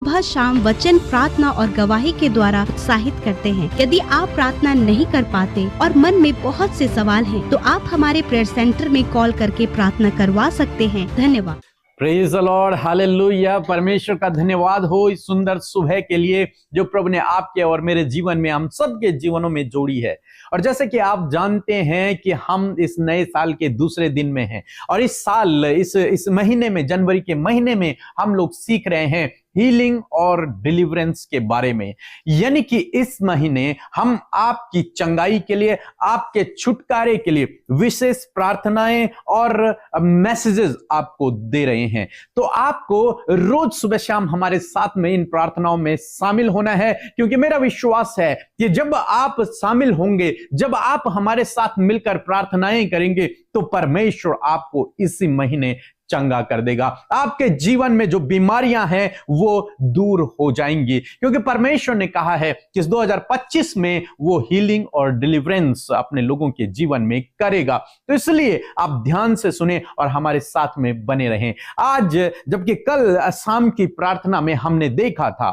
सुबह शाम वचन, प्रार्थना और गवाही के द्वारा उत्साहित करते हैं। यदि आप प्रार्थना नहीं कर पाते और मन में बहुत से सवाल हैं, तो आप हमारे प्रेयर सेंटर में कॉल करके प्रार्थना करवा सकते हैं। धन्यवाद। Praise the Lord, hallelujah. परमेश्वर का धन्यवाद हो इस सुंदर सुबह के लिए जो प्रभु ने आपके और मेरे जीवन में, हम सबके जीवनों में जोड़ी है। और जैसे कि आप जानते हैं कि हम इस नए साल के दूसरे दिन में हैं और इस साल इस महीने में, जनवरी के महीने में हम लोग सीख रहे हैं हीलिंग और डिलीवरेंस के बारे में। यानी कि इस महीने हम आपकी चंगाई के लिए, आपके छुटकारे के लिए विशेष प्रार्थनाएं और मैसेजेस आपको दे रहे हैं। तो आपको रोज सुबह शाम हमारे साथ में इन प्रार्थनाओं में शामिल होना है, क्योंकि मेरा विश्वास है कि जब आप शामिल होंगे, जब आप हमारे साथ मिलकर प्रार्थनाएं करेंगे, तो परमेश्वर आपको इसी महीने चंगा कर देगा। आपके जीवन में जो बीमारियां हैं वो दूर हो जाएंगी, क्योंकि परमेश्वर ने कहा है कि इस 2025 में वो हीलिंग और डिलीवरेंस अपने लोगों के जीवन में करेगा। तो इसलिए आप ध्यान से सुने और हमारे साथ में बने रहें। आज जबकि कल शाम की प्रार्थना में हमने देखा था,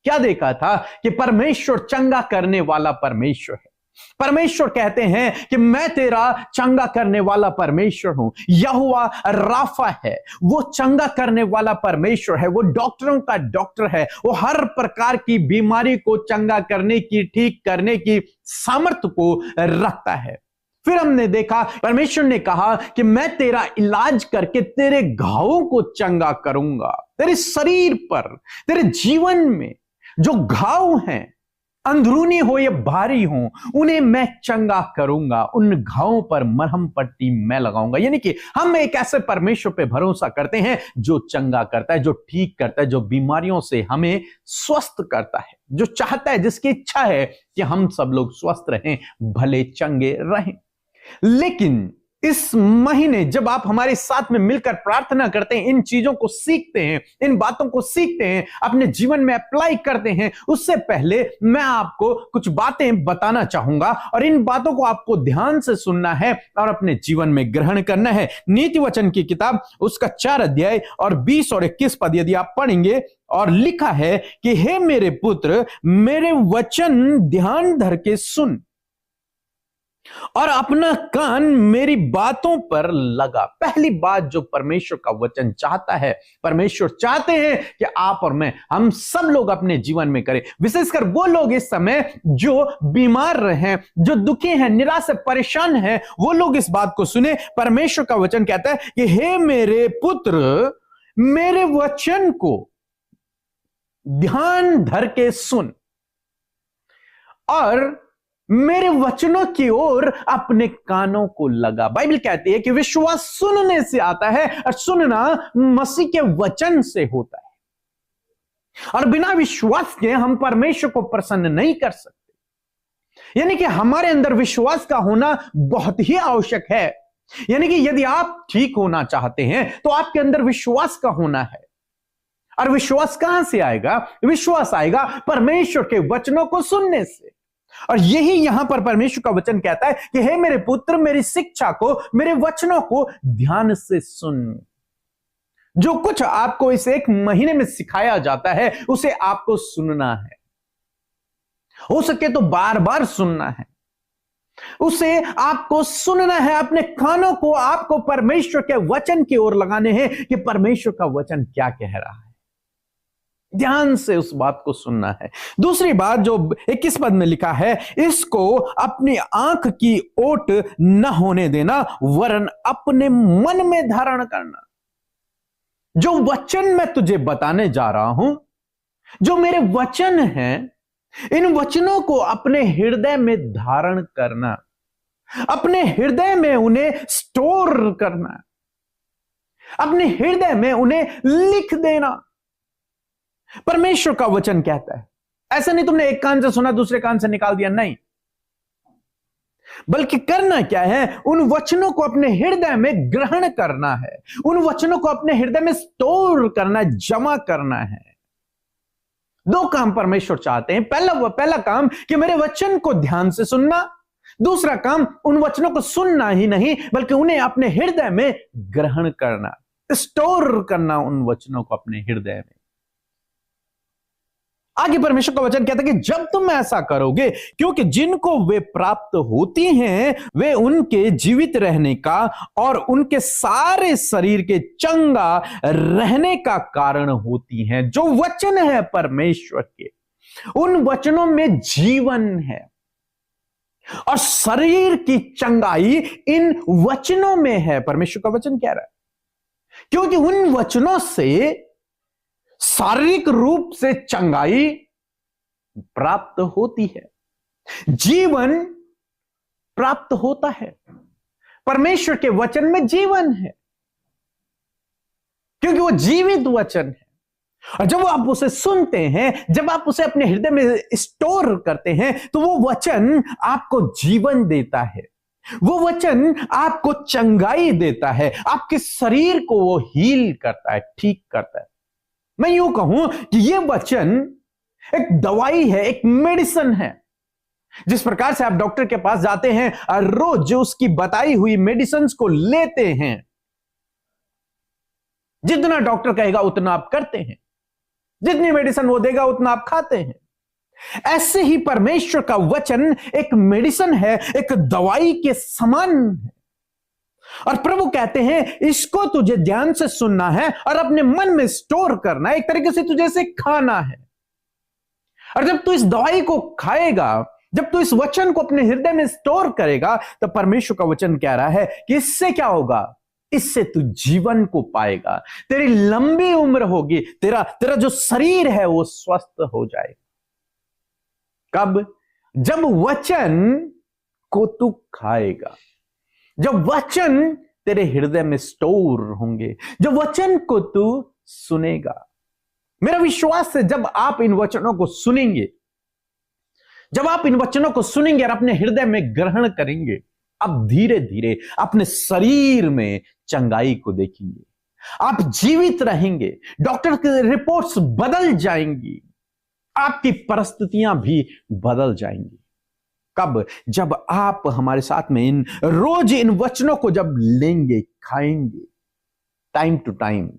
क्या देखा था कि परमेश्वर चंगा करने वाला परमेश्वर है। परमेश्वर कहते हैं कि मैं तेरा चंगा करने वाला परमेश्वर हूं। यहोवा राफा है, वो चंगा करने वाला परमेश्वर है, वो डॉक्टरों का डॉक्टर है, वो हर प्रकार की बीमारी को चंगा करने की, ठीक करने की सामर्थ्य को रखता है। फिर हमने देखा परमेश्वर ने कहा कि मैं तेरा इलाज करके तेरे घावों को चंगा करूंगा। तेरे शरीर पर, तेरे जीवन में जो घाव हैं, अंदरूनी हो या बाहरी हो, उन्हें मैं चंगा करूंगा। उन घावों पर मरहम पट्टी मैं लगाऊंगा। यानी कि हम एक ऐसे परमेश्वर पे भरोसा करते हैं जो चंगा करता है, जो ठीक करता है, जो बीमारियों से हमें स्वस्थ करता है, जो चाहता है, जिसकी इच्छा है कि हम सब लोग स्वस्थ रहें, भले चंगे रहें। लेकिन इस महीने जब आप हमारे साथ में मिलकर प्रार्थना करते हैं, इन चीजों को सीखते हैं, इन बातों को सीखते हैं, अपने जीवन में अप्लाई करते हैं, उससे पहले मैं आपको कुछ बातें बताना चाहूंगा और इन बातों को आपको ध्यान से सुनना है और अपने जीवन में ग्रहण करना है। नीति वचन की किताब उसका 4 अध्याय और 20 और 21 पद यदि आप पढ़ेंगे, और लिखा है कि हे मेरे पुत्र, मेरे वचन ध्यान धर के सुन और अपना कान मेरी बातों पर लगा। पहली बात जो परमेश्वर का वचन चाहता है, परमेश्वर चाहते हैं कि आप और मैं, हम सब लोग अपने जीवन में करें। विशेषकर वो लोग इस समय जो बीमार हैं, जो दुखी हैं, निराश से परेशान हैं, वो लोग इस बात को सुने। परमेश्वर का वचन कहता है कि हे मेरे पुत्र, मेरे वचन को ध्यान धर के सुन और मेरे वचनों की ओर अपने कानों को लगा। बाइबल कहती है कि विश्वास सुनने से आता है और सुनना मसीह के वचन से होता है, और बिना विश्वास के हम परमेश्वर को प्रसन्न नहीं कर सकते। यानी कि हमारे अंदर विश्वास का होना बहुत ही आवश्यक है। यानी कि यदि आप ठीक होना चाहते हैं तो आपके अंदर विश्वास का होना है। और विश्वास कहां से आएगा? विश्वास आएगा परमेश्वर के वचनों को सुनने से। और यही यहां पर परमेश्वर का वचन कहता है कि हे मेरे पुत्र, मेरी शिक्षा को, मेरे वचनों को ध्यान से सुन। जो कुछ आपको इस एक महीने में सिखाया जाता है उसे आपको सुनना है, हो सके तो बार बार सुनना है, उसे आपको सुनना है। अपने कानों को आपको परमेश्वर के वचन की ओर लगाने हैं कि परमेश्वर का वचन क्या कह रहा है। ध्यान से उस बात को सुनना है। दूसरी बात जो 21 पद में लिखा है, इसको अपनी आंख की ओट न होने देना, वरन अपने मन में धारण करना। जो वचन मैं तुझे बताने जा रहा हूं, जो मेरे वचन हैं, इन वचनों को अपने हृदय में धारण करना, अपने हृदय में उन्हें स्टोर करना, अपने हृदय में उन्हें लिख देना। परमेश्वर का वचन कहता है, ऐसा नहीं तुमने एक कान से सुना दूसरे कान से निकाल दिया, नहीं, बल्कि करना क्या है, उन वचनों को अपने हृदय में ग्रहण करना है, उन वचनों को अपने हृदय में स्टोर करना, जमा करना है। 2 काम परमेश्वर चाहते हैं। पहला काम कि मेरे वचन को ध्यान से सुनना, दूसरा काम उन वचनों को सुनना ही नहीं बल्कि उन्हें अपने हृदय में ग्रहण करना, स्टोर करना उन वचनों को अपने हृदय में। आगे परमेश्वर का वचन कहता है कि जब तुम ऐसा करोगे, क्योंकि जिनको वे प्राप्त होती हैं वे उनके जीवित रहने का और उनके सारे शरीर के चंगा रहने का कारण होती हैं। जो वचन है परमेश्वर के, उन वचनों में जीवन है और शरीर की चंगाई इन वचनों में है। परमेश्वर का वचन कह रहा है क्योंकि उन वचनों से शारीरिक रूप से चंगाई प्राप्त होती है, जीवन प्राप्त होता है। परमेश्वर के वचन में जीवन है क्योंकि वो जीवित वचन है। और जब आप उसे सुनते हैं, जब आप उसे अपने हृदय में स्टोर करते हैं, तो वो वचन आपको जीवन देता है, वो वचन आपको चंगाई देता है, आपके शरीर को वो हील करता है, ठीक करता है। मैं यूं कहूं कि ये वचन एक दवाई है, एक मेडिसिन है। जिस प्रकार से आप डॉक्टर के पास जाते हैं और रोज जो उसकी बताई हुई मेडिसिन को लेते हैं, जितना डॉक्टर कहेगा उतना आप करते हैं, जितनी मेडिसिन वो देगा उतना आप खाते हैं। ऐसे ही परमेश्वर का वचन एक मेडिसिन है, एक दवाई के समान है। और प्रभु कहते हैं इसको तुझे ध्यान से सुनना है और अपने मन में स्टोर करना है, एक तरीके से तुझे इसे खाना है। और जब तू इस दवाई को खाएगा, जब तू इस वचन को अपने हृदय में स्टोर करेगा, तो परमेश्वर का वचन कह रहा है कि इससे क्या होगा, इससे तू जीवन को पाएगा, तेरी लंबी उम्र होगी, तेरा जो शरीर है वो स्वस्थ हो जाएगा। कब? जब वचन को तू खाएगा, जब वचन तेरे हृदय में स्टोर होंगे, जब वचन को तू सुनेगा। मेरा विश्वास है जब आप इन वचनों को सुनेंगे, जब आप इन वचनों को सुनेंगे और अपने हृदय में ग्रहण करेंगे, आप धीरे धीरे अपने शरीर में चंगाई को देखेंगे, आप जीवित रहेंगे, डॉक्टर की रिपोर्ट्स बदल जाएंगी, आपकी परिस्थितियां भी बदल जाएंगी। कब? जब आप हमारे साथ में रोज इन वचनों को जब लेंगे, खाएंगे, टाइम टू टाइम,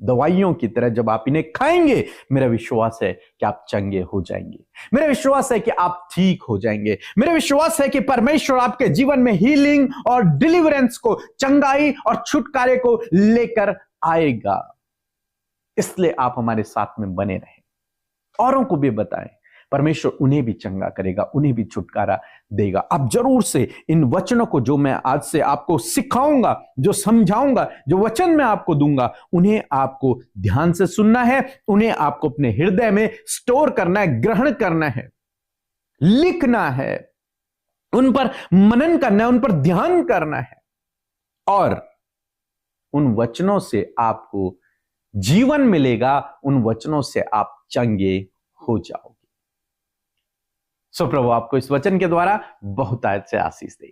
दवाइयों की तरह जब आप इन्हें खाएंगे, मेरा विश्वास है कि आप चंगे हो जाएंगे, मेरा विश्वास है कि आप ठीक हो जाएंगे, मेरा विश्वास है कि परमेश्वर आपके जीवन में हीलिंग और डिलीवरेंस को, चंगाई और छुटकारे को लेकर आएगा। इसलिए आप हमारे साथ में बने रहें, औरों को भी बताएं, परमेश्वर उन्हें भी चंगा करेगा, उन्हें भी छुटकारा देगा। आप जरूर से इन वचनों को जो मैं आज से आपको सिखाऊंगा, जो समझाऊंगा, जो वचन मैं आपको दूंगा, उन्हें आपको ध्यान से सुनना है, उन्हें आपको अपने हृदय में स्टोर करना है, ग्रहण करना है, लिखना है, उन पर मनन करना है, उन पर ध्यान करना है, और उन वचनों से आपको जीवन मिलेगा, उन वचनों से आप चंगे हो जाओगे। सो प्रभु आपको इस वचन के द्वारा बहुत से आशीष दे।